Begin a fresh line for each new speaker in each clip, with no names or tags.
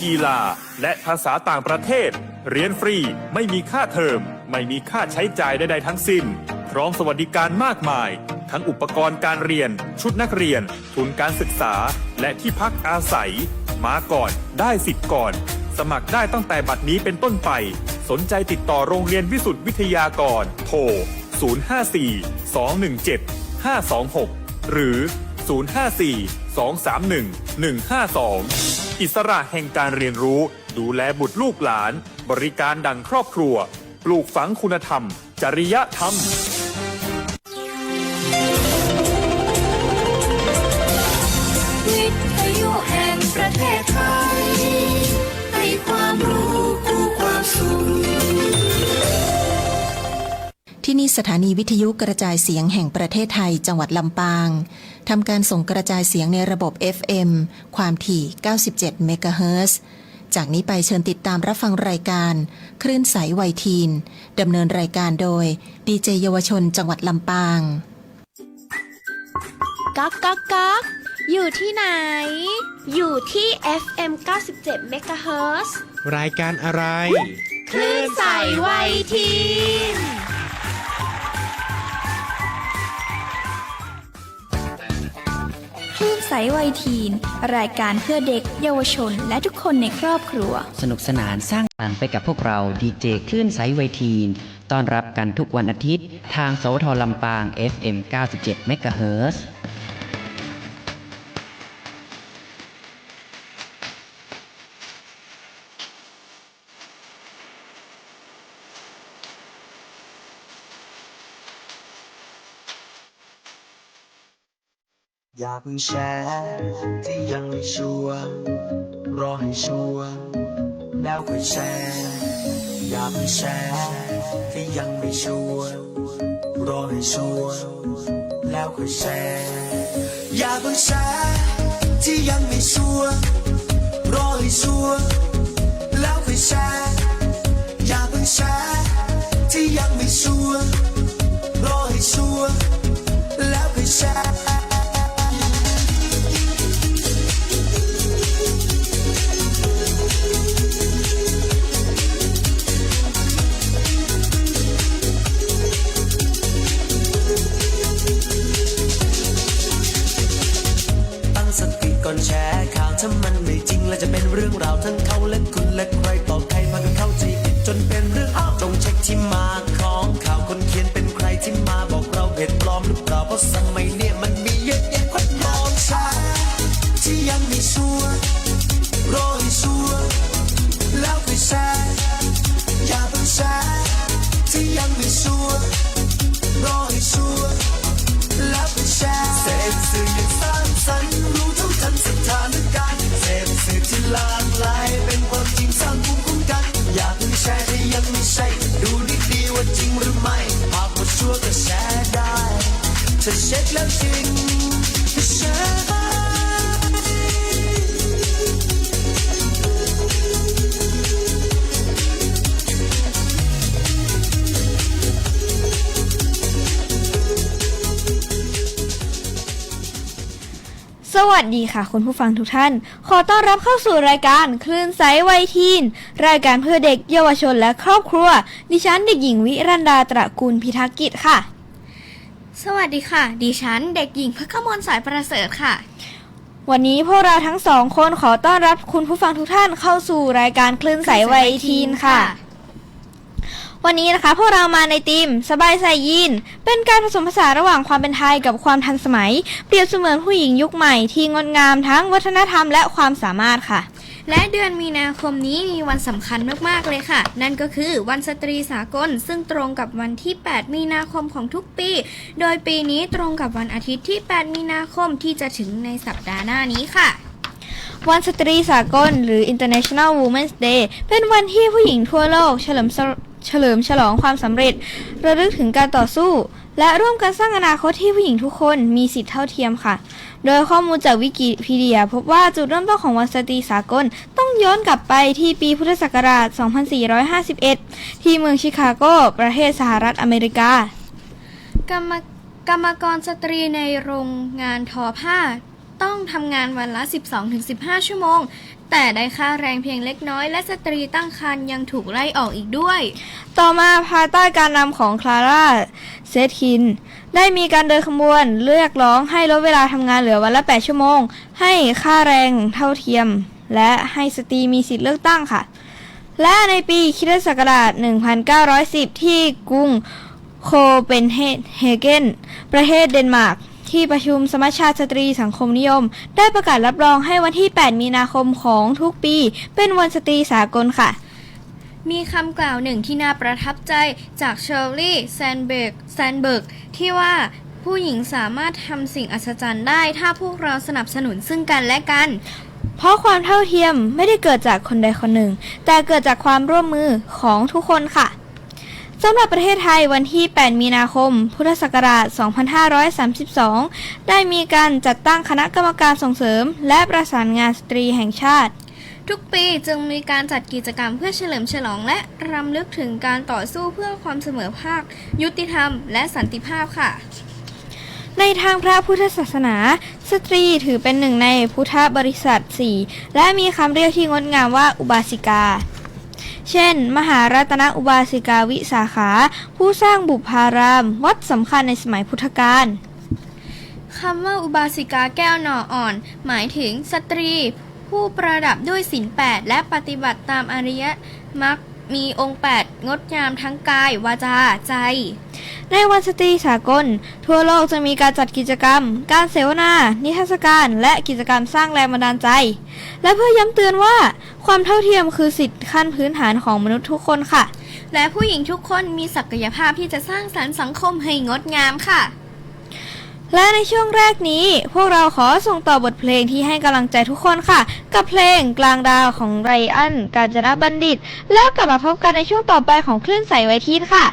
กีฬาและภาษาต่างประเทศเรียนฟรีไม่มีค่าเทอมไม่มีค่าใช้จ่ายใดๆทั้งสิ้นพร้อมสวัสดิการมากมายทั้งอุปกรณ์การเรียนชุดนักเรียนทุนการศึกษาและที่พักอาศัยมาก่อนได้สิทธิ์ก่อนสมัครได้ตั้งแต่บัดนี้เป็นต้นไปสนใจติดต่อโรงเรียนวิสุทธิวิทยากรโทร 054-217-526 หรือ 054-231-152 อิสระแห่งการเรียนรู้ดูแลบุตรลูกหลานบริการดังครอบครัวปลูกฝังคุณธรรมจริยธรรม
วิทยุแห่งประเทศไทยให้ความรู้คู่ความสุข
ที่นี่สถานีวิทยุกระจายเสียงแห่งประเทศไทยจังหวัดลำปางทำการส่งกระจายเสียงในระบบ FM ความถี่ 97 เมกะเฮิรตซ์ จากนี้ไปเชิญติดตามรับฟังรายการคลื่นใสวัยทีนดำเนินรายการโดยดีเจเยาวชนจังหวัดลำปาง
ก๊ากก๊ากก๊ากอยู่ที่ไหน อยู่ที่ FM 97 MHz
รายการอะไร
คลื่นใสวัยทีนคลื่นใสวัยทีนรายการเพื่อเด็กเยาวชนและทุกคนในครอบครัว
สนุกสนานสร้างพลังไปกับพวกเราดีเจคลื่นใสวัยทีนต้อนรับกันทุกวันอาทิตย์ทางสวทลำปาง FM 97 MHz
อย่าเพิ่งแชร์ที่ยังไม่ชัวร์รอให้ชัวร์แล้วค่อยแชร์อย่าเพิ่งแชร์ที่ยังไม่ชัวร์รอให้ชัวร์แล้วค่อยแชร์อย่าเพิ่งแชร์ที่ยังไม่ชัวร์รอให้ชัวร์แล้วค่อยแชร์อย่าเพิ่งแชร์ที่ยังไม่ชัวร์รอให้ชัวร์แล้วค่อยแชร์ก่อนแชร์ข่าวถ้ามันไม่จริงแล้วจะเป็นเรื่องราวทั้งเขาและคุณและใครต่อใครพากันเข้าใจผิดจนเป็นเรื่องจงเช็คที่มาของข่าวคนเขียนเป็นใครที่มาบอกเราเพจปลอมหรือเปล่าเพราะสมัยเนี่ยมันมีเยอะแยะคนมองแชร์ที่ยังไม่ชัวร์รอให้ชัวร์แล้วค่อยแชร์อย่าเพิ่งแชร์ที่ยังไม่ชัวร์รอให้ชัวร์แล้วค่อยแชร์เสพสื่ออย่างสร้างสรรค์รู้เท่าทันสถานการณ์เสพสื่อที่หลากหลายเป็นความจริงสร้างภูมิคุ้มกันอย่าเพิ่งแชร์ถ้ายังไม่ใช่ดูดีๆว่าจริงหรือไม่หากว่าชัวร์ก็แชร์ได้ถ้าเช็คแล้วจริงก็แชร์ได้
สวัสดีค่ะคุณผู้ฟังทุกท่านขอต้อนรับเข้าสู่รายการคลื่นใสวัยทีนรายการเพื่อเด็กเยาวชนและครอบครัวดิฉันเด็กหญิงวิรันดาตระกูลพิทักษ์กิจค่ะสวัสดีค่ะดิฉันเด็กหญิงพฤกมลสายประเสริฐค่ะวันนี้พวกเราทั้งสองคนขอต้อนรับคุณผู้ฟังทุกท่านเข้าสู่รายการคลื่นใสวัยทีนค่ะวันนี้นะคะพวกเรามาในทีมสบายใส่ยีนเป็นการผสมผสานระหว่างความเป็นไทยกับความทันสมัยเปรียบเสมือนผู้หญิงยุคใหม่ที่งดงามทั้งวัฒนธรรมและความสามารถค่ะและเดือนมีนาคมนี้มีวันสำคัญมากๆเลยค่ะนั่นก็คือวันสตรีสากลซึ่งตรงกับวันที่8มีนาคมของทุกปีโดยปีนี้ตรงกับวันอาทิตย์ที่8มีนาคมที่จะถึงในสัปดาห์หน้านี้ค่ะวันสตรีสากลหรือ International Women's Day เป็นวันที่ผู้หญิงทั่วโลกเฉลิมฉลองความสำเร็จระลึกถึงการต่อสู้และร่วมกันสร้างอนาคตที่ผู้หญิงทุกคนมีสิทธิเท่าเทียมค่ะโดยข้อมูลจากวิกิพีเดียพบว่าจุดเริ่มต้นของวันสตรีสากลต้องย้อนกลับไปที่ปีพุทธศักราช 2451 ที่เมืองชิคาโกประเทศสหรัฐอเมริกากรรมกรสตรีในโรงงานทอผ้าต้องทำงานวันละ 12-15 ชั่วโมง
แต่ได้ค่าแรงเพียงเล็กน้อยและสตรีตั้งครรภ์ยังถูกไล่ออกอีกด้วย
ต่อมาภายใต้การนำของคลาร่าเซตคินได้มีการเดินขบวนเรียกร้องให้ลดเวลาทำงานเหลือวันละ 8 ชั่วโมง ให้ค่าแรงเท่าเทียม และให้สตรีมีสิทธิเลือกตั้งค่ะ และในปีคริสตศักราช 1910 ที่กรุงโคเปนเฮเกนประเทศเดนมาร์กที่ประชุมสมัชชาสตรีสังคมนิยมได้ประกาศรับรองให้วันที่ 8 มีนาคมของทุกปีเป็นวันสตรีสากลค่ะ
มีคำกล่าวหนึ่งที่น่าประทับใจจากเชอร์ลีย์แซนเบิร์กที่ว่าผู้หญิงสามารถทำสิ่งอัศจรรย์ได้ถ้าพวกเราสนับสนุนซึ่งกันและกัน
เพราะความเท่าเทียมไม่ได้เกิดจากคนใดคนหนึ่งแต่เกิดจากความร่วมมือของทุกคนค่ะสำหรับประเทศไทยวันที่ 8 มีนาคม พุทธศักราช 2532 ได้มีการจัดตั้งคณะกรรมการส่งเสริมและประสานงานสตรีแห่งชาติ
ทุกปีจึงมีการจัดกิจกรรมเพื่อเฉลิมฉลองและรำลึกถึงการต่อสู้เพื่อความเสมอภาคยุติธรรมและสันติภาพค่ะ
ในทางพระพุทธศาสนาสตรีถือเป็นหนึ่งในพุทธบริษัท 4 และมีคำเรียกที่งดงามว่าอุบาสิกา เช่น มหารัตนอุบาสิกาวิสาขา ผู้สร้างบุพาราม วัดสำคัญในสมัยพุทธกาล
คำว่าอุบาสิกาแก้วหน่ออ่อน หมายถึงสตรีผู้ประดับด้วยศีล 8 และปฏิบัติตามอริยมรรคมีองค์ 8 งดงามทั้งกายวาจาใจ
ในวันสตรีสากลทั่วโลกจะมีการจัดกิจกรรม การเสวนา นิทรรศการ และกิจกรรมสร้างแรงบันดาลใจ และเพื่อย้ำเตือนว่าความเท่าเทียมคือสิทธิขั้นพื้นฐานของมนุษย์ทุกคนค่ะ
และผู้หญิงทุกคนมีศักยภาพที่จะสร้างสรรค์สังคมให้งดงามค่ะ
และในช่วงแรกนี้พวกเราขอส่งต่อบทเพลงที่ให้กำลังใจทุกคนค่ะ กับเพลงกลางดาวของไรอัน กาญจนบัณฑิต แล้วกลับมาพบกันในช่วงต่อไปของคลื่นใสไวทีนค่ะ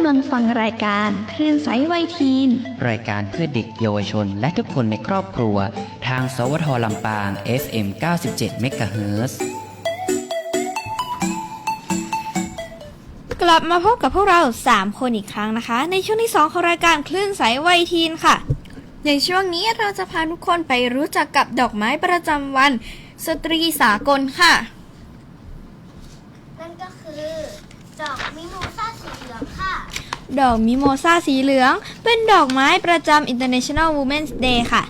ลังฟังรายการคลื่นไซส์วัยทีน
รายการเพื่อเด็กเยาวชนและทุกคนในครอบครัว ทางสวทลำปาง FM 97 MHz
กลับมาพบกับพวกเรา 3 คนอีกครั้งนะคะ ในช่วงที่ 2 ของรายการคลื่นไซส์วัยทีนค่ะ
ในช่วงนี้เราจะพาทุกคนไปรู้จักกับดอกไม้ประจำวันสตรีสากลค่ะ
นั่นก็คือดอกมิโมซาสีเหลืองค่ะ
ดอกมิโมซาสีเหลืองเป็นดอกไม้ประจำ International Women's Day ค่ะ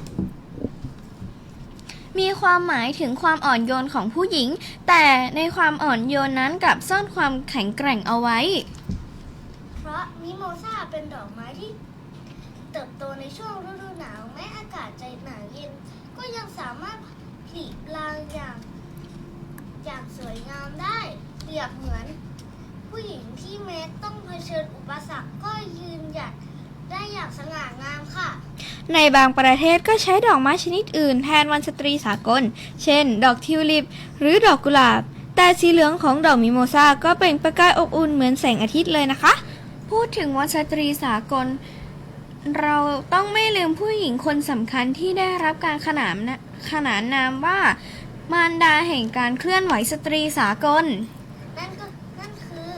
มีความหมายถึงความอ่อนโยนของผู้หญิง แต่ในความอ่อนโยนนั้นกลับซ่อนความแข็งแกร่งเอาไว้
เพราะมิโมซาเป็นดอกไม้ที่เติบโตในช่วงฤดูหนาวแม้อากาศจะหนาวเย็น ก็ยังสามารถผลิลางอย่างสวยงามได้เปรียบเหมือนผู้หญิงที่แม้ต้องเผชิญอุปสรรคก็ยืนหยัดได้อย่างสง่างามค่ะ
ในบางประเทศก็ใช้ดอกไม้ชนิดอื่นแทนวันสตรีสากล เช่น ดอกทิวลิป หรือดอกกุหลาบ แต่สีเหลืองของดอกมิโมซาก็เปล่งประกายอบอุ่นเหมือนแสงอาทิตย์เลยนะคะ
พูดถึงวันสตรีสากล เราต้องไม่ลืมผู้หญิงคนสำคัญที่ได้รับการขนานนามว่ามารดาแห่งการเคลื่อนไหวสตรีสากล
นั่นคือ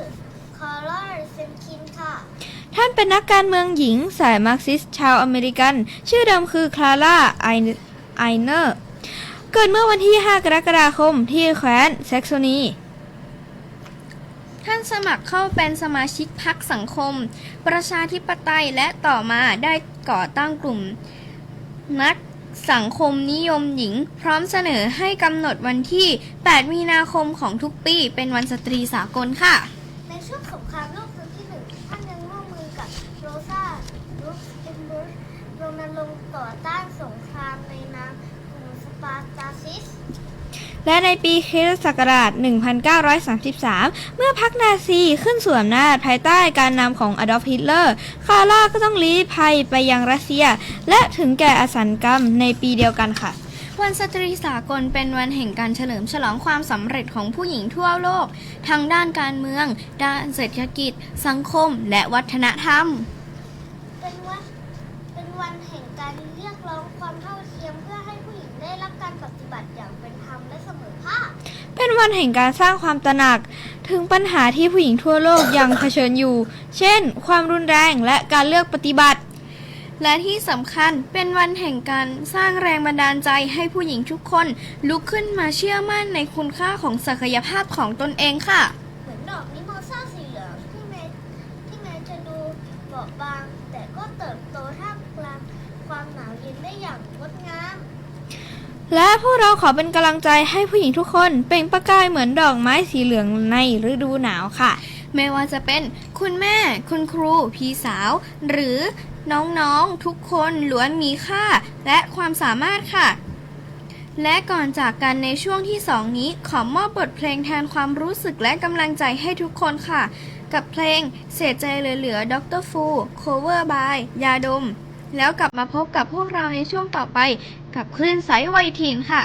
คอร์ลาเซนคินค่ะ
ท่านเป็นนักการเมืองหญิงสายมาร์กซิสต์ชาวอเมริกัน ชื่อเดิมคือคลาร่าไอเนอร์เกิดเมื่อวันที่ 5 กรกฎาคมที่แคว้นแซกโซนี
ท่านสมัครเข้าเป็นสมาชิกพรรคสังคม ประชาธิปไตยและต่อมาได้ก่อตั้งกลุ่มนักสังคมนิยมหญิง พร้อมเสนอให้กำหนดวันที่ 8 มีนาคมของทุกปีเป็นวันสตรีสากลค่ะ
ในช่วงสงครามโลกครั้งที่ 1 ท่านยังร่วมมือกับโรซาลุกเอ็นบุชรณรงค์ต่อต้านสงครามในนามกลุ่มสปาร์ตาซิส
และในปีคริสตศักราช 1933 เมื่อพรรคนาซีขึ้นสู่อำนาจภายใต้การนำของอดอล์ฟ ฮิตเลอร์ คาร่าก็ต้องลี้ภัยไปยังรัสเซีย และถึงแก่อสันกรรมในปีเดียวกันค่ะ
วันสตรีสากลเป็นวันแห่งการเฉลิมฉลองความสำเร็จของผู้หญิงทั่วโลก ทั้งด้านการเมือง ด้านเศรษฐกิจ สังคม และวัฒนธรรม
เป็นวันแห่งการเรียกร้องความเท่าเทียมเพื่อให้ผู้หญิงได้รับการปฏิบัติอย่างเป็นธรรมและเสมอภาค
เป็นวันแห่งการสร้างความตระหนัก ถึงปัญหาที่ผู้หญิงทั่วโลกยังเผชิญอยู่ เช่น ความรุนแรงและการเลือกปฏิบัติ
และที่สำคัญเป็นวันแห่งการสร้างแรงบันดาลใจให้ผู้หญิงทุกคนลุกขึ้นมาเชื่อมั่นในคุณค่าของศักยภาพของตนเองค่ะ
เหมือนดอกมิโมซาสีเหลืองที่แม้จะดูเบาบาง แต่ก็เติบโตท่ามกลางความหนาวเย็นได้อย่างงดงาม
และพวกเราขอเป็นกำลังใจให้ผู้หญิงทุกคนเปล่งประกายเหมือนดอกไม้สีเหลืองในฤดูหนาวค่ะ
ไม่ว่าจะเป็นคุณแม่ คุณครู พี่สาว หรือน้องๆทุกคนล้วนมีค่าและความสามารถค่ะ และก่อนจากกันในช่วงที่ 2 นี้ขอมอบบทเพลงแทนความรู้สึกและกำลังใจให้ทุกคนค่ะ กับเพลงเสียใจเหลือๆดรฟู cover by ยาดม แล้วกลับมาพบกับพวกเราในช่วงต่อไปกับคลื่นไซส์วัยทีนค่ะ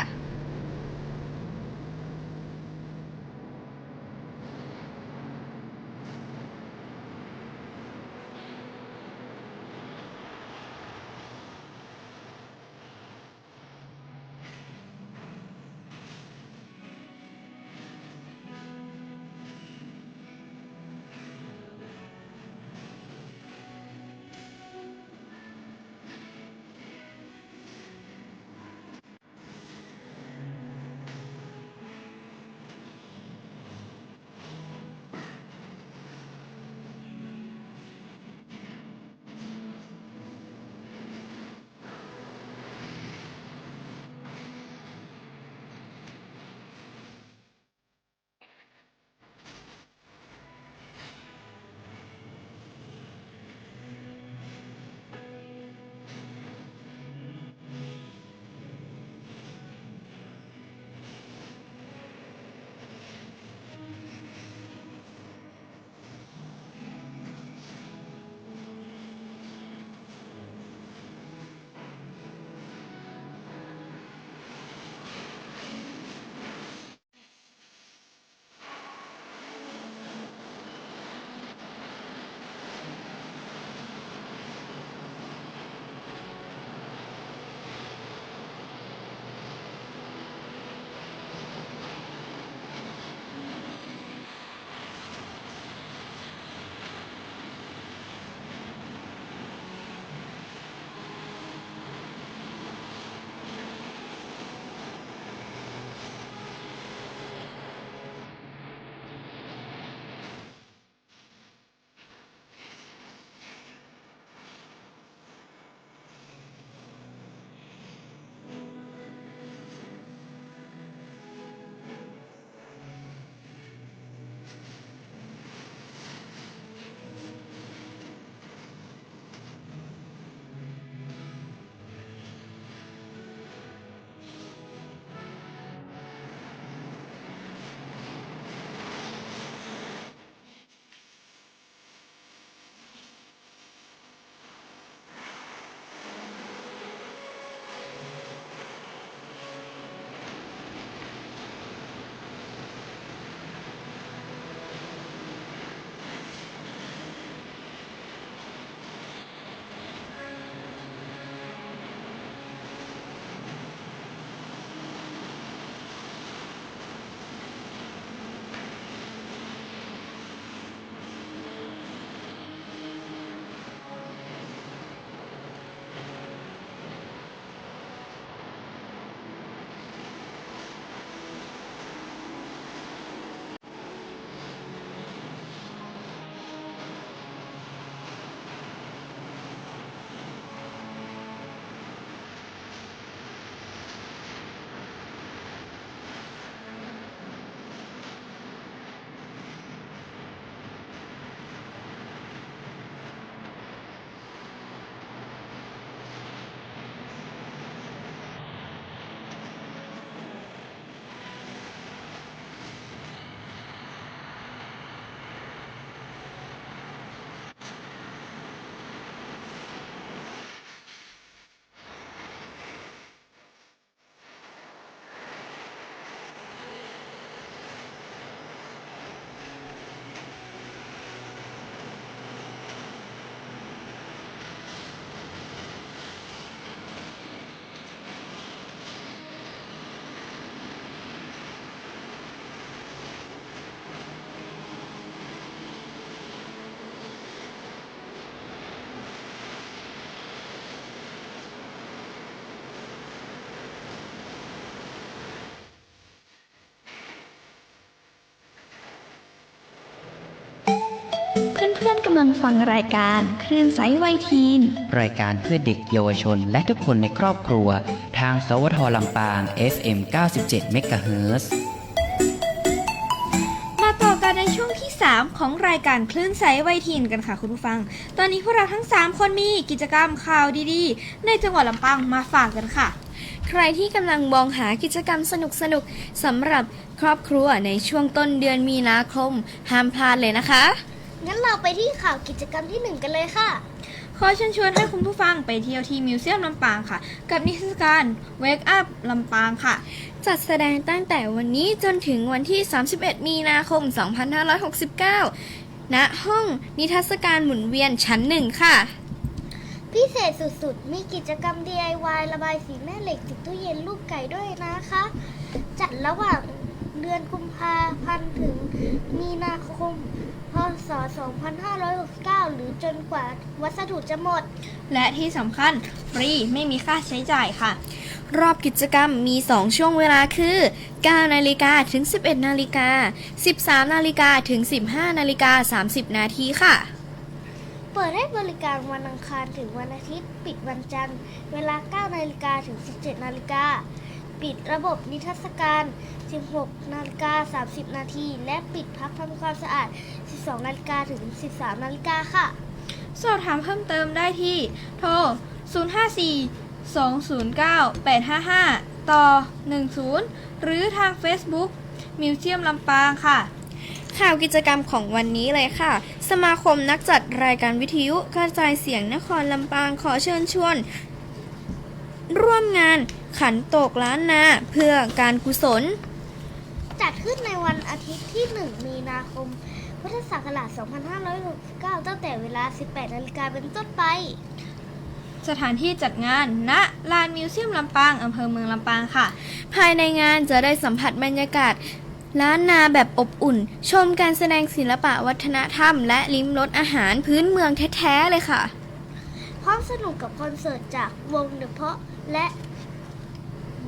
พื่อนๆกำลังฟังรายการคลื่นไซส์วัยทีน
รายการเพื่อเด็กเยาวชนและทุกคนในครอบครัว ทางสวทลำปาง FM 97 MHz
มาต่อกันในช่วงที่ 3 ของรายการคลื่นไซส์วัยทีนกันค่ะคุณผู้ฟัง ตอนนี้พวกเราทั้ง 3 คนมีกิจกรรมข่าวดีๆ ในจังหวัดลำปางมาฝากกันค่ะ
ใครที่กำลังมองหากิจกรรมสนุกๆสำหรับครอบครัวในช่วงต้นเดือนมีนาคมห้ามพลาดเลยนะคะ
งั้นเราไปที่ข่าวกิจกรรมที่ 1 กันเลยค่ะ
ขอเชิญชวนให้คุณผู้ฟังไปเที่ยวที่มิวเซียมลำปางค่ะ กับนิทรรศการ Wake Up ลำปางค่ะ
จัดแสดงตั้งแต่วันนี้จนถึงวันที่ 31 มีนาคม 2569 ณ ห้องนิทรรศการหมุนเวียนชั้น 1 ค่ะ
พิเศษสุดๆ มีกิจกรรม DIY ระบายสีแม่เหล็กติดตู้เย็นรูปไก่ด้วยนะคะ จัดระหว่างเดือนกุมภาพันธ์ถึงมีนาคม พศ 2569 หรือจนกว่าวัสดุจะหมด
และที่สำคัญฟรีไม่มีค่าใช้จ่ายค่ะ
รอบกิจกรรมมี 2 ช่วงเวลาคือ 9 นาฬิกาถึง 11 นาฬิกา 13 นาฬิกาถึง 15 นาฬิกา 30 นาทีค่ะ
เปิดให้บริการวันอังคารถึงวันอาทิตย์ ปิดวันจันทร์ เวลา 9 นาฬิกาถึง 17 นาฬิกา ปิดระบบนิทรรศการ 16 นาฬิกา 30 นาที และปิดพักทำความสะอาด 12 นาฬิกาถึง 13 นาฬิกาค่ะ
สอบถามเพิ่มเติมได้ที่โทร 054-209-855 ต่อ 10 หรือทาง Facebook มิวเซียมลำปางค่ะ
ข่าวกิจกรรมของวันนี้เลยค่ะ สมาคมนักจัดรายการวิทยุกระจายเสียงนครลำปางขอเชิญชวน ร่วมงานขันโตกล้านนาเพื่อการกุศล
จัดขึ้นในวันอาทิตย์ที่ 1 มีนาคม พุทธศักราช 2569 ตั้งแต่เวลา 18 นาฬิกาเป็นต้นไป
สถานที่จัดงานณลานมิวเซียมลำปางอำเภอเมืองลำปางค่ะ
ภายในงานจะได้สัมผัสบรรยากาศล้านนาแบบอบอุ่น ชมการแสดงศิลปะวัฒนธรรม และลิ้มรสอาหารพื้นเมืองแท้ๆเลยค่ะ
พร้อมสนุกกับคอนเสิร์ตจากวงเดอะเพาะและ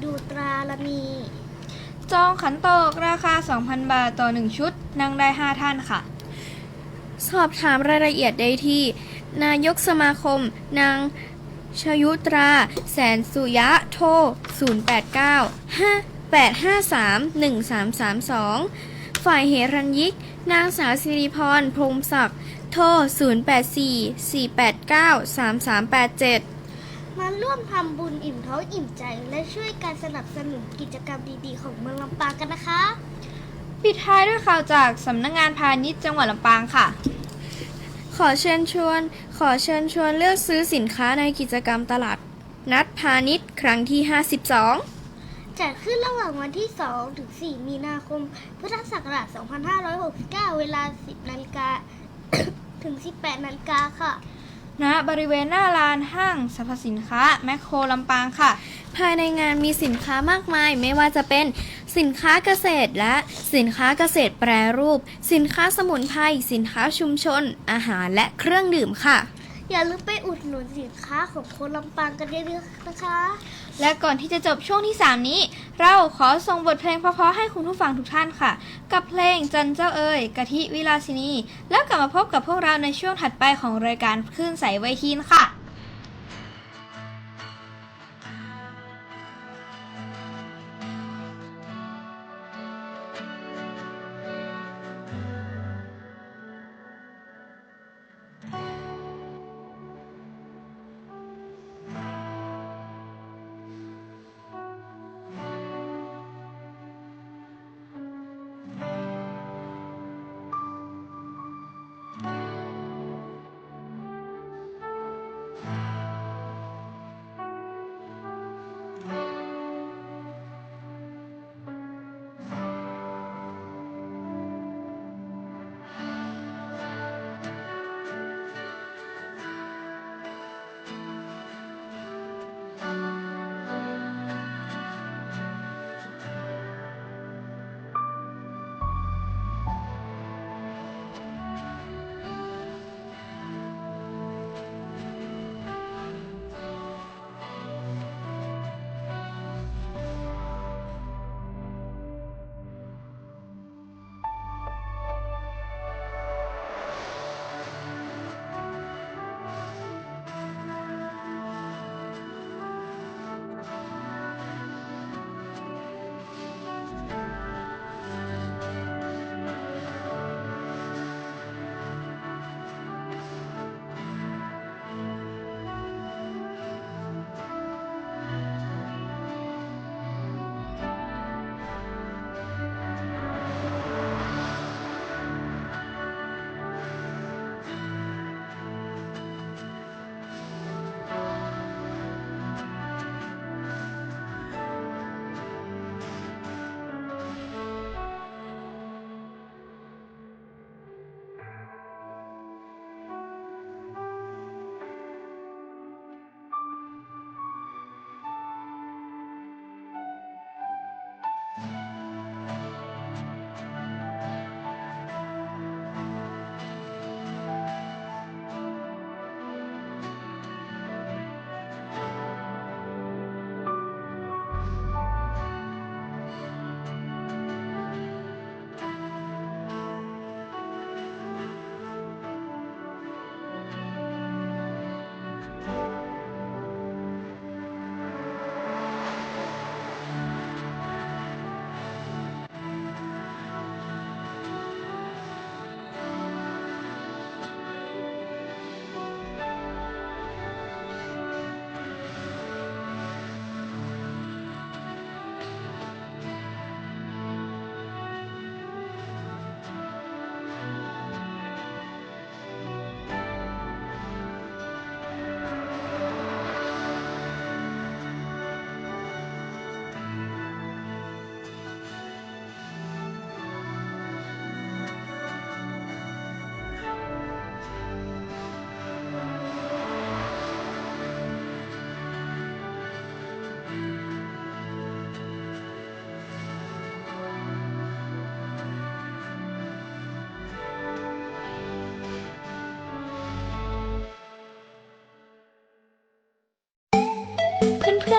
ดูตราลามี
จองขันโตกราคา 2,000 บาทต่อ 1 ชุด นั่งได้ 5 ท่านค่ะ
สอบถามรายละเอียดได้ที่ นายกสมาคม นางชยุตรา แสนสุยะโทร 0895531332 ฝ่ายเฮรัญยิก นางสาวสิริพร พรหมศักดิ์ โทร 0844893387
มาร่วมทำบุญอิ่มท้องอิ่มใจ และช่วยการสนับสนุนกิจกรรมดีๆของเมืองลำปางกันนะคะ
ปิดท้ายด้วยข่าวจากสำนักงานพาณิชย์จังหวัดลำปางค่ะ
ขอเชิญชวนเลือกซื้อสินค้าในกิจกรรมตลาดนัดพาณิชย์ครั้งที่ 52
จัดขึ้นระหว่างวันที่ 2 ถึง 4 มีนาคม พุทธศักราช 2569 เวลา 10 นาฬิกา ถึง 18 นาฬิกาค่ะ
ณ บริเวณหน้าลานห้างสรรพสินค้าแมคโครลำปางค่ะ
ภายในงานมีสินค้ามากมายไม่ว่าจะเป็นสินค้าเกษตรและสินค้าเกษตรแปรรูป สินค้าสมุนไพรสินค้าชุมชน อาหารและเครื่องดื่มค่ะ
อย่าลืมไปอุดหนุนสินค้าของคนลำปางกันเยอะๆนะคะ
และก่อนที่จะจบช่วงที่ 3 นี้ เราขอส่งบทเพลงเพราะๆให้คุณผู้ฟังทุกท่านค่ะ กับเพลงจันเจ้าเอ๋ยกะทิวิลาสินี แล้วกลับมาพบกับพวกเราในช่วงถัดไปของรายการคลื่นใสวัยทีนค่ะ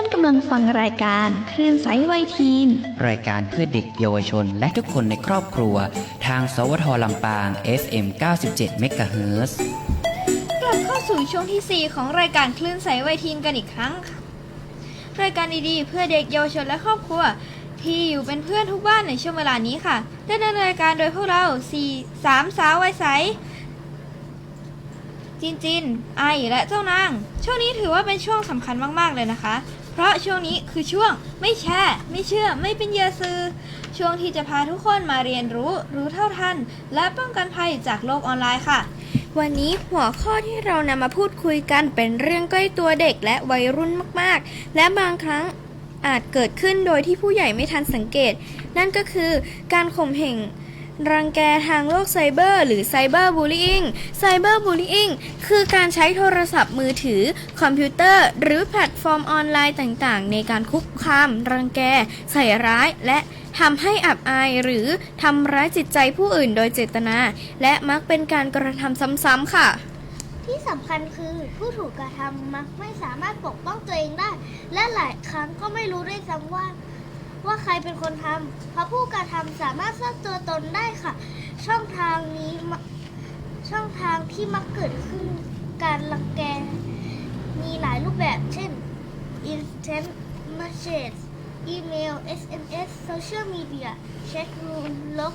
อนๆกำลังฟังรายการคลื่นไซส์วัยทีน
รายการเพื่อเด็กเยาวชนและทุกคนในครอบครัว ทางสวทลำปาง FM 97 MHz
กลับเข้าสู่ช่วงที่ 4 ของรายการคลื่นใสวัยทีนกันอีกครั้งค่ะรายการดีๆเพื่อเด็กเยาวชนและครอบครัวที่อยู่เป็นเพื่อนทุกบ้านในช่วงเวลานี้ค่ะดำเนินรายการโดยพวกเรา3สาววัยใสจินไอและเจ้านางช่วงนี้ถือว่าเป็นช่วงสำคัญมากๆเลยนะคะเพราะช่วงนี้คือช่วงไม่แชร์ไม่เชื่อไม่เป็นเหยื่อสื่อช่วงที่จะพาทุกคนมาเรียนรู้เท่าทันและป้องกันภัยจากโลกออนไลน์ค่ะวันนี้หัวข้อที่เรานำมาพูดคุยกันเป็นเรื่องใกล้ตัวเด็กและวัยรุ่นมากๆและบางครั้งอาจเกิดขึ้นโดยที่ผู้ใหญ่ไม่ทันสังเกตนั่นก็คือการข่มเหงรังแกทางโลกไซเบอร์หรือไซเบอร์บูลลี่อิงคือการใช้โทรศัพท์มือถือคอมพิวเตอร์หรือแพลตฟอร์มออนไลน์ต่างๆในการคุกคามรังแกใส่ร้ายและทำให้อับอายหรือทำร้ายจิตใจผู้อื่นโดยเจตนาและมักเป็นการกระทำซ้ำๆค่ะ
ที่สำคัญคือผู้ถูกกระทำมักไม่สามารถปกป้องตัวเองได้และหลายครั้งก็ไม่รู้ด้วยซ้ำว่าใครเป็นคนทำเพราะผู้กระทำสามารถทราบตัวตนได้ค่ะช่องทางที่มักเกิดขึ้นการรังแกมีหลายรูปแบบเช่น Instant Message อีเมล SMS โซเชียลมีเดียแชทรูมลบ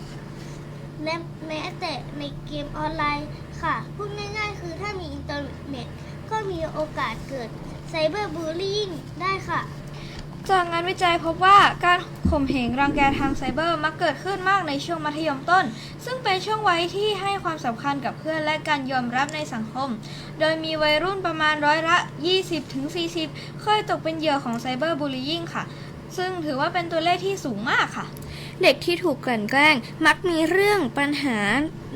และแม้แต่ในเกมออนไลน์ค่ะพูดง่ายๆคือถ้ามีอินเทอร์เน็ตก็มีโอกาสเกิดไซเบอร์บูลลี่ได้ค่ะ
จากงานวิจัยพบว่าการข่มเหงรังแกทางไซเบอร์มักเกิดขึ้นมากในช่วงมัธยมต้นซึ่งเป็นช่วงวัยที่ให้ความสำคัญกับเพื่อนและการยอมรับในสังคมโดยมีวัยรุ่นประมาณ20-40%เคยตกเป็นเหยื่อของไซเบอร์บูลลี่ค่ะซึ่งถือว่าเป็นตัวเลขที่สูงมากค่ะเด็กที่ถูกกลั่นแกล้งมักมีปัญหา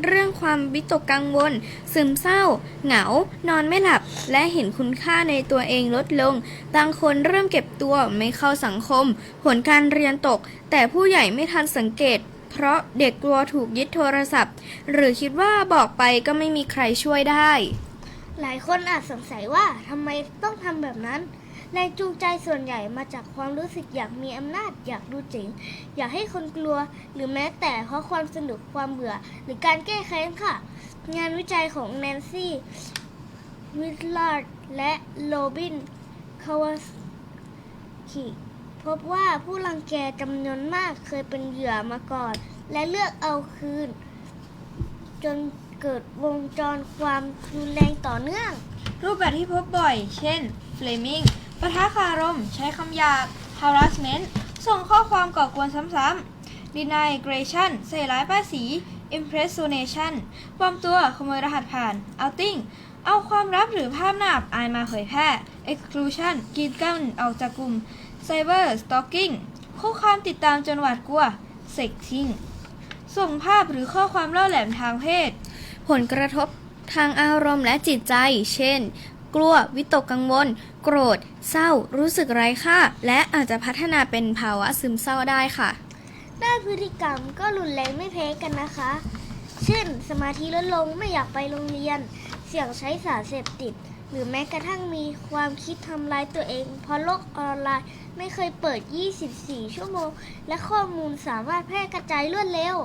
เรื่องความวิตกกังวลซึมเศร้าเหงานอนไม่หลับและเห็นคุณค่าในตัวเองลดลงบางคนเริ่มเก็บตัวไม่เข้าสังคมผลการเรียนตกแต่ผู้ใหญ่ไม่ทันสังเกตเพราะเด็กกลัวถูกยึดโทรศัพท์หรือคิดว่าบอกไปก็ไม่มีใครช่วยได้หลายคนอาจสงสัยว่าทำไมต้องทำแบบนั้นแรงจูงใจส่วนใหญ่มาจากความรู้สึกอยากมีอำนาจอยากดูเจ๋งอยากให้คนกลัวหรือแม้แต่เพราะความสนุกความเบื่อหรือการแก้แค้นค่ะงานวิจัยของแนนซี่วิลลาร์ดและโรบินคาวาสกิพบว่าผู้รังแกจำนวนมากเคยเป็นเหยื่อมาก่อนและเลือกเอาคืนจนเกิดวงจรความรุนแรงต่อเนื่องรูปแบบที่พบบ่อยเช่น flamingปะทะคารมใช้คำหยาบ harassment ส่งข้อความก่อกวนซ้ำๆ denigration ใส่ร้ายป้ายสี impersonation ปลอมตัวขโมยรหัสผ่าน outing เอาความลับหรือภาพหน้าอับอายมาเผยแพร่ exclusion กีดกันออกจากกลุ่ม cyber stalking คุกคามติดตามจนหวาดกลัว sexting ส่งภาพหรือข้อความล่อแหลมทางเพศผลกระทบทางอารมณ์และจิตใจเช่นกลัววิตกกังวลโกรธเศร้ารู้สึกไร้ค่าและอาจจะพัฒนาเป็นภาวะซึมเศร้าได้ค่ะด้านพฤติกรรมก็รุนแรงไม่แพ้กันนะคะเช่นสมาธิลดลงไม่อยากไปโรงเรียนเสี่ยงใช้สารเสพติดหรือแม้กระทั่งมีความคิดทำร้ายตัวเองเพราะโลกออนไลน์ไม่เคยเปิด24ชั่วโมงและข้อมูลสามารถแพร่กระจายรวดเร็ว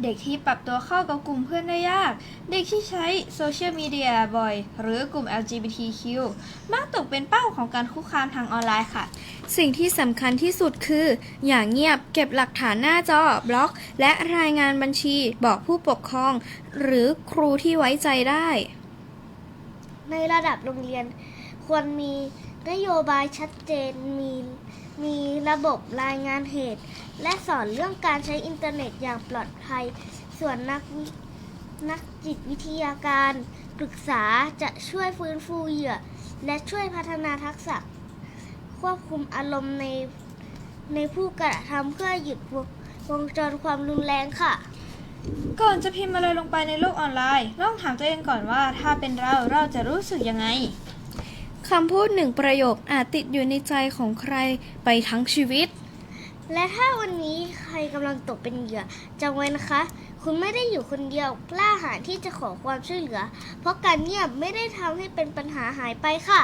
เด็กที่ปรับตัวเข้ากับกลุ่มเพื่อนได้ยากเด็กที่ใช้โซเชียลมีเดียบ่อยหรือกลุ่ม LGBTQ มักตกเป็นเป้าของการคุกคามทางออนไลน์ค่ะสิ่งที่สำคัญที่สุดคืออย่างเงียบเก็บหลักฐานหน้าจอบล็อกและรายงานบัญชีบอกผู้ปกครองหรือครูที่ไว้ใจได้ในระดับโรงเรียนควรมีนโยบายชัดเจนมีระบบรายงานเหตุและสอนเรื่องการใช้อินเทอร์เน็ตอย่างปลอดภัยส่วนนักจิตวิทยาการปรึกษาจะช่วยฟื้นฟูเหยื่อและช่วยพัฒนาทักษะควบคุมอารมณ์ในผู้กระทำเพื่อหยุดวงจรความรุนแรงค่ะก่อนจะพิมพ์อะไรลงไปในโลกออนไลน์ต้องถามตัวเองก่อนว่าถ้าเป็นเราจะรู้สึกยังไงคำพูดหนึ่งประโยคอาจติดอยู่ในใจของใครไปทั้งชีวิตและถ้าวันนี้ใครกำลังตกเป็นเหยื่อจำไว้นะคะคุณไม่ได้อยู่คนเดียวกล้าหาญที่จะขอความช่วยเหลือเพราะการเงียบไม่ได้ทำให้เป็นปัญหาหายไปค่ะ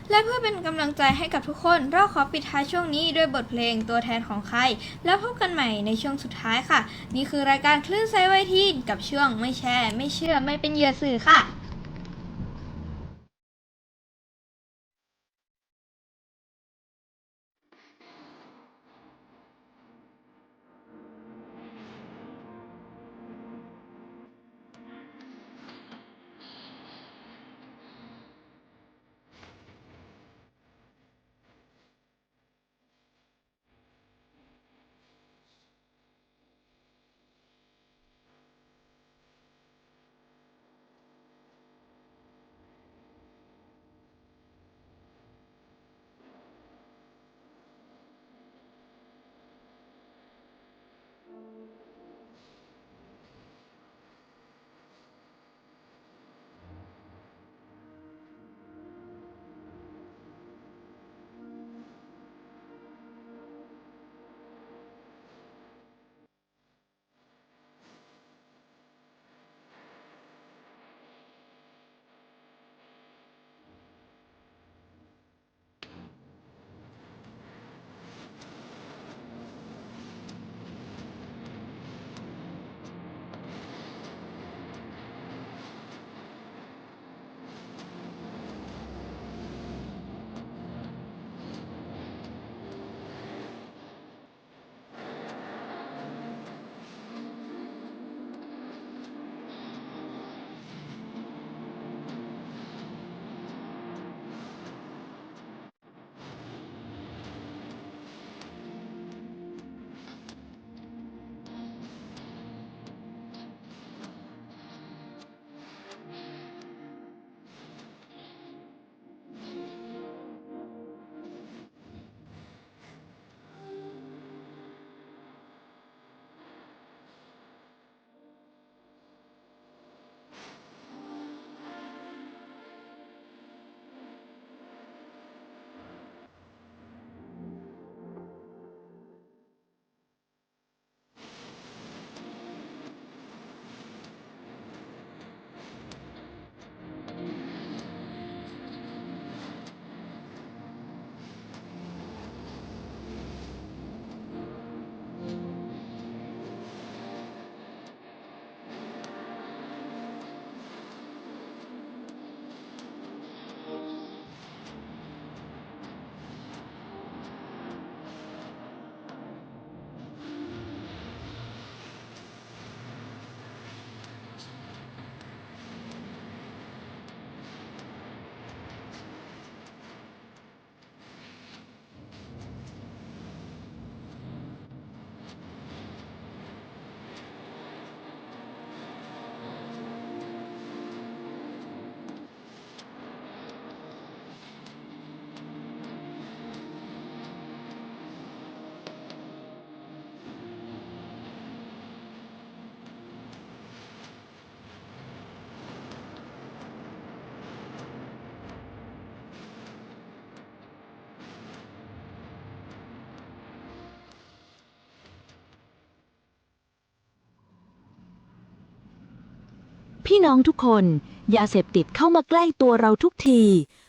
และเพื่อเป็นกำลังใจให้กับทุกคนเราขอปิดท้ายช่วงนี้ด้วยบทเพลงตัวแทนของใครแล้วพบกันใหม่ในช่วงสุดท้ายค่ะนี่คือรายการคลื่นไซด์ไวทีนกับช่วงไม่แชร์ไม่เชื่อไม่เป็นเหยื่อสื่อค่ะ
พี่น้องทุกคนยาเสพติดเข้ามาใกล้ตัวเราทุกที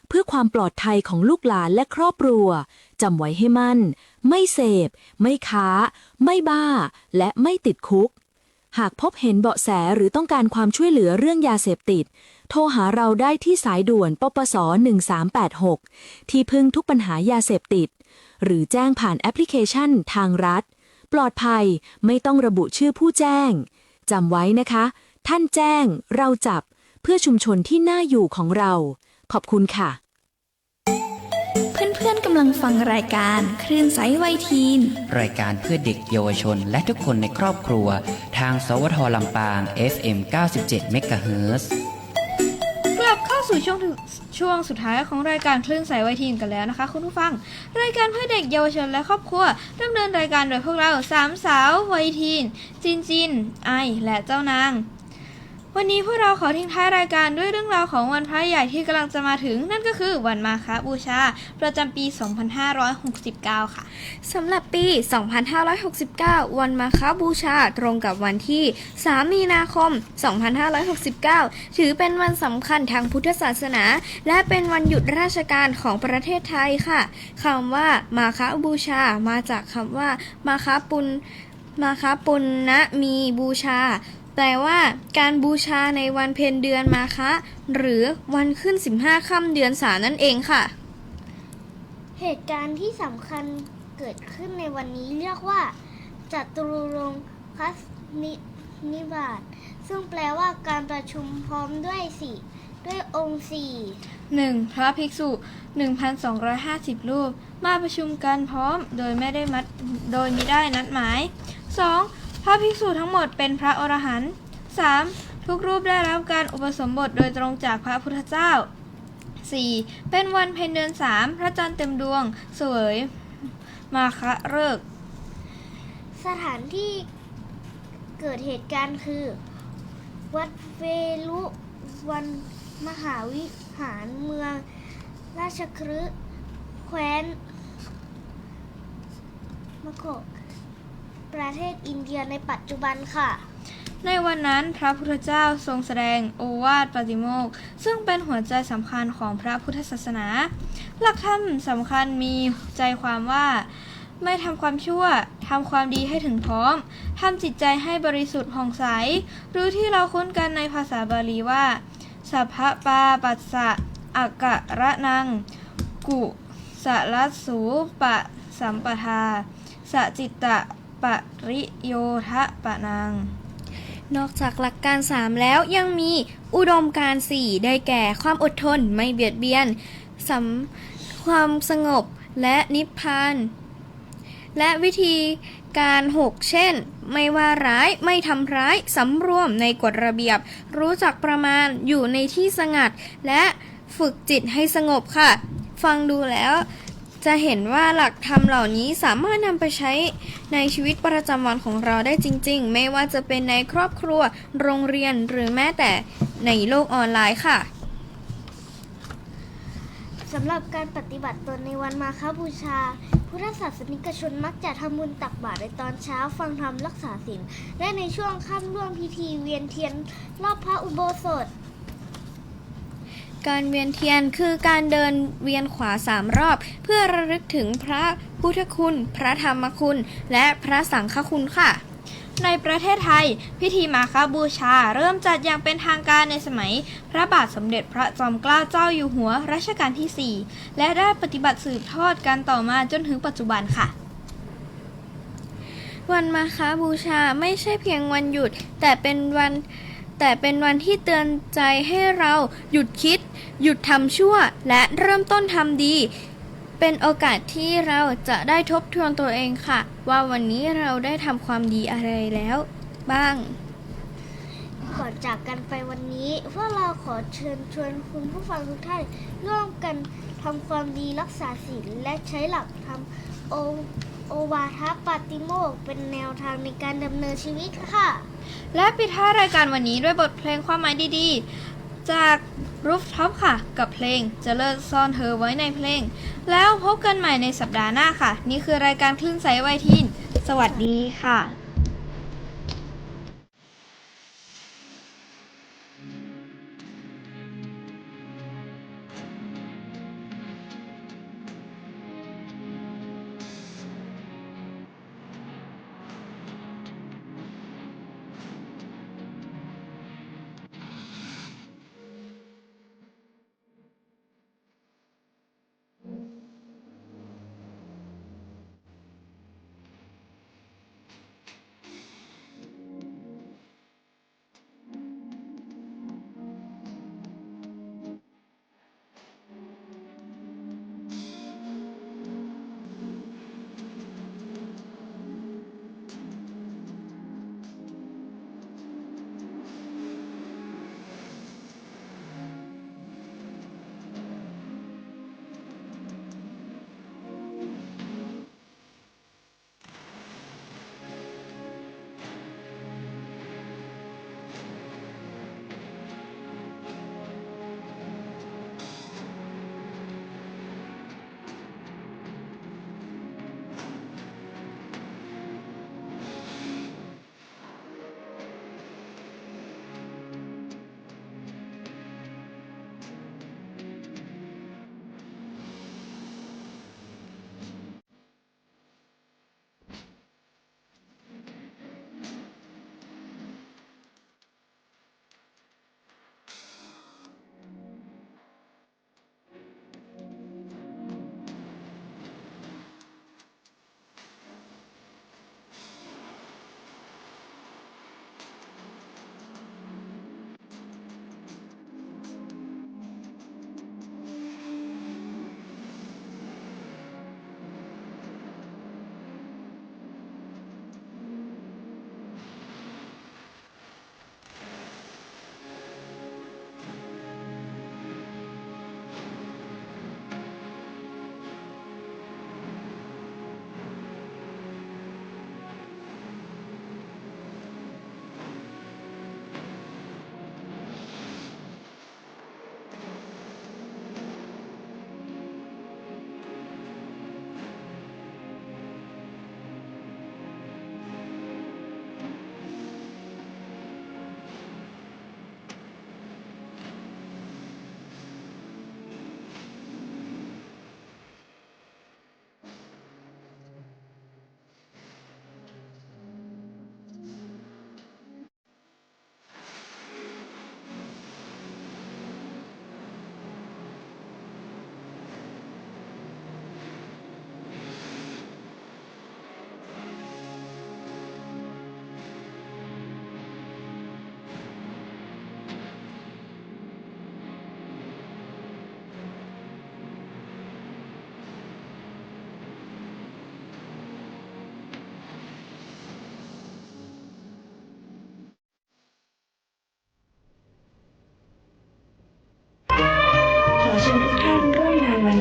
เพื่อความปลอดภัยของลูกหลานและครอบครัวจำไว้ให้มั่นไม่เสพไม่ค้าไม่บ้าและไม่ติดคุกหากพบเห็นเบาะแสหรือต้องการความช่วยเหลือเรื่องยาเสพติดโทรหาเราได้ที่สายด่วนปปส1386ที่พึ่งทุกปัญหายาเสพติดหรือแจ้งผ่านแอปพลิเคชันทางรัฐปลอดภัยไม่ต้องระบุชื่อผู้แจ้งจำไว้นะคะท่านแจ้งเราจับเพื่อชุมชนที่น่าอยู่ของเราขอบคุณค่ะ
เพื่อนๆกำลังฟังรายการคลื่นไซด์ไวทีน
รายการเพื่อเด็กเยาวชนและทุกคนในครอบครัวทางสวทลำปาง FM 97 MHz
กลับเข้าสู่ช่วงสุดท้ายของรายการคลื่นไซด์ไวทีนกันแล้วนะคะคุณผู้ฟังรายการเพื่อเด็กเยาวชนและครอบครัวดำเนินรายการโดยพวกเรา3สาวไวทีนจินไอและเจ้านาง
วันนี้พวกเราขอทิ้งท้ายรายการด้วยเรื่องราวของวันพระใหญ่ที่กำลังจะมาถึง นั่นก็คือวันมาฆบูชา ประจำปี 2569 ค่ะ
สำหรับปี 2569 วันมาฆบูชาตรงกับวันที่ 3 มีนาคม 2569 ถือเป็นวันสำคัญทางพุทธศาสนา และเป็นวันหยุดราชการของประเทศไทยค่ะคำว่ามาฆบูชามาจากคำว่ามาฆปุณณมีบูชา แปลว่าการบูชาในวันเพ็ญเดือนมาฆะหรือวันขึ้น 15 ค่ำเดือน3นั่นเองค่ะ
เหตุการณ์ที่สำคัญเกิดขึ้นในวันนี้เรียกว่าจัตุรงคนิบาตซึ่งแปลว่าการประชุมพร้อมด้วยองค์สี่
1. พระภิกษุ 1,250 รูป มาประชุมกันพร้อมโดยมิได้นัดหมาย 2. พระภิกษุทั้งหมดเป็นพระอรหันต์ 3. ทุกรูปได้รับการอุปสมบทโดยตรงจากพระพุทธเจ้า 4. เป็นวันเพ็ญเดือน 3 พระจันทร์เต็มดวงเสวยมาฆฤกษ์
สถานที่เกิดเหตุการณ์คือ วัดเวลุวันมหาวิหารเมืองราชคฤห์แคว้นมคธประเทศอินเดียในปัจจุบันค่ะ
ในวันนั้นพระพุทธเจ้าทรงแสดงโอวาทปาติโมกข์ซึ่งเป็นหัวใจสำคัญของพระพุทธศาสนา หลักธรรมสำคัญมีใจความว่าไม่ทำความชั่วทำความดีให้ถึงพร้อมทำจิตใจให้บริสุทธิ์ผ่องใสหรือที่เราคุ้นกันในภาษาบาลีว่าสัพพะปาปัสสะอักกะระนังกุสลัสสูปะสัมปทาสจิตตะปริโยทะปะนัง
นอกจากหลักการ 3 แล้วยังมีอุดมการณ์ 4 ได้แก่ความอดทนไม่เบียดเบียนความสงบและนิพพาน และวิธีการ 6 เช่น ไม่ว่าร้ายไม่ทำร้ายสำรวมในกฎระเบียบ รู้จักประมาณอยู่ในที่สงัด และฝึกจิตให้สงบค่ะ ฟังดูแล้วจะเห็นว่าหลักธรรมเหล่านี้สามารถนำไปใช้ในชีวิตประจำวันของเราได้จริงๆไม่ว่าจะเป็นในครอบครัวโรงเรียนหรือแม้แต่ในโลกออนไลน์ค่ะ
สำหรับการปฏิบัติตนในวันมาฆบูชา พุทธศาสนิกชนมักจะทำบุญตักบาตรในตอนเช้าฟังธรรมรักษาศีลและในช่วงค่ำร่วมพิธีเวียนเทียนรอบพระอุโบสถ
การเวียนเทียนคือการเดินเวียนขวา3 รอบ เพื่อระลึกถึงพระพุทธคุณ พระธรรมคุณ และพระสังฆคุณค่ะ
ในประเทศไทยพิธีมาฆบูชาเริ่มจัดอย่างเป็นทางการในสมัยพระบาทสมเด็จพระจอมเกล้าเจ้าอยู่หัวรัชกาลที่ 4 และได้ปฏิบัติสืบทอดกันต่อมาจนถึงปัจจุบันค่ะ
วันมาฆบูชาไม่ใช่เพียงวันหยุดแต่เป็นวันที่เตือนใจให้เราหยุดคิด หยุดทำชั่ว และเริ่มต้นทำดี เป็นโอกาสที่เราจะได้ทบทวนตัวเองค่ะ ว่าวันนี้เราได้ทำความดีอะไรแล้วบ้าง
ก่อนจากกันไปวันนี้พวกเราขอเชิญชวนคุณผู้ฟังทุกท่านร่วมกันทำความดีรักษาศีลและใช้หลักธรรมโอวาทปาติโมกข์เป็นแนวทางในการดำเนินชีวิตค่ะ
และปิดท้ายรายการวันนี้ด้วยบทเพลงความหมายดีๆ จาก Rooftop ค่ะ กับเพลงจะเลิกซ่อนเธอไว้ในเพลง แล้วพบกันใหม่ในสัปดาห์หน้าค่ะ นี่คือรายการคลื่นใสวัยทีนสวัสดีค่ะ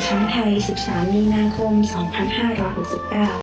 ช้างไทย 13 มีนาคม 2569